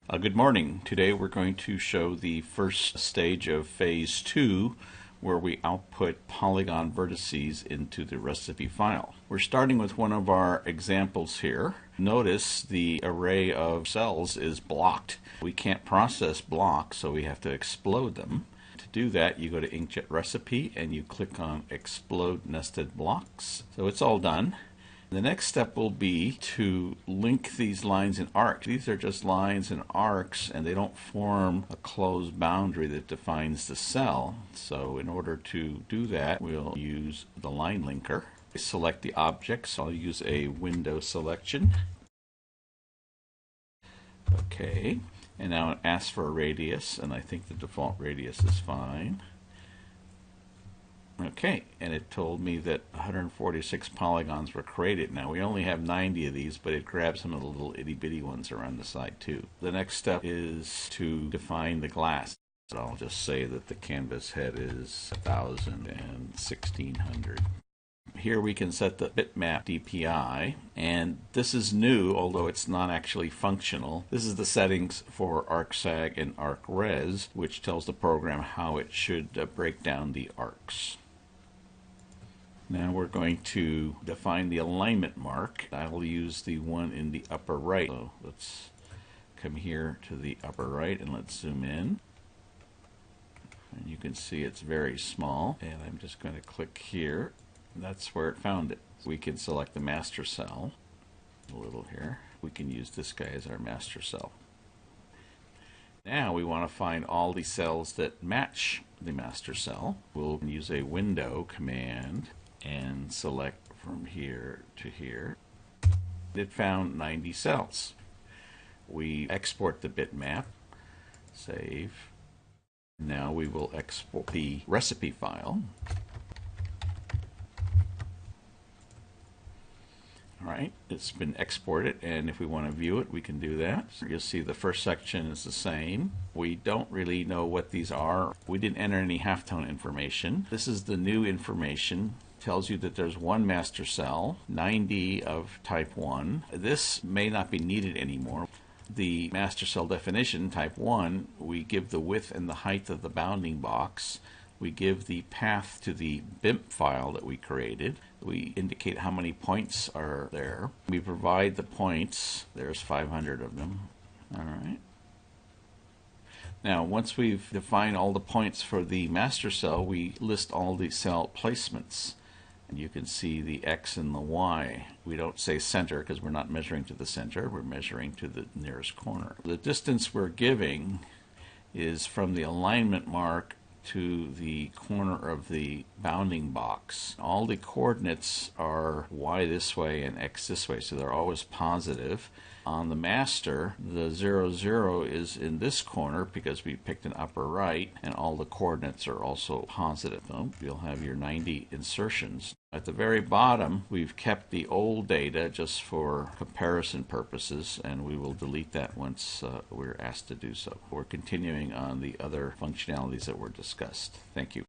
Good morning. Today we're going to show the first stage of phase 2 where we output polygon vertices into the recipe file. We're starting with one of our examples here. Notice the array of cells is blocked. We can't process blocks, so we have to explode them. To do that, you go to Inkjet Recipe and you click on Explode Nested Blocks. So it's all done. The next step will be to link these lines in arcs. These are just lines and arcs, and they don't form a closed boundary that defines the cell. So in order to do that, we'll use the line linker. Select the objects. I'll use a window selection. Okay, and now it asks for a radius, and I think the default radius is fine. Okay, and it told me that 146 polygons were created. Now we only have 90 of these, but it grabs some of the little itty-bitty ones around the side too. The next step is to define the glass. So I'll just say that the canvas head is 1000 and 1600. Here we can set the bitmap DPI, and this is new, although it's not actually functional. This is the settings for ArcSag and ArcRes, which tells the program how it should break down the arcs. Now we're going to define the alignment mark. I'll use the one in the upper right. So let's come here to the upper right and let's zoom in. And you can see it's very small. And I'm just going to click here. That's where it found it. We can select the master cell a little here. We can use this guy as our master cell. Now we want to find all the cells that match the master cell. We'll use a window command and select from here to here. It found 90 cells. We export the bitmap, save. Now we will export the recipe file. Alright, it's been exported, and if we want to view it, we can do that. You'll see the first section is the same. We don't really know what these are. We didn't enter any halftone information. This is the new information. Tells you that there's one master cell, 90 of type 1. This may not be needed anymore. The master cell definition, type 1, we give the width and the height of the bounding box. We give the path to the BIMP file that we created. We indicate how many points are there. We provide the points. There's 500 of them. All right. Now, once we've defined all the points for the master cell, we list all the cell placements. And you can see the X and the Y. We don't say center because we're not measuring to the center. We're measuring to the nearest corner. The distance we're giving is from the alignment mark to the corner of the bounding box. All the coordinates are Y this way and X this way, so they're always positive. On the master, the 0, 0 is in this corner because we picked an upper right, and all the coordinates are also positive. So you'll have your 90 insertions. At the very bottom, we've kept the old data just for comparison purposes, and we will delete that once we're asked to do so. We're continuing on the other functionalities that were discussed. Thank you.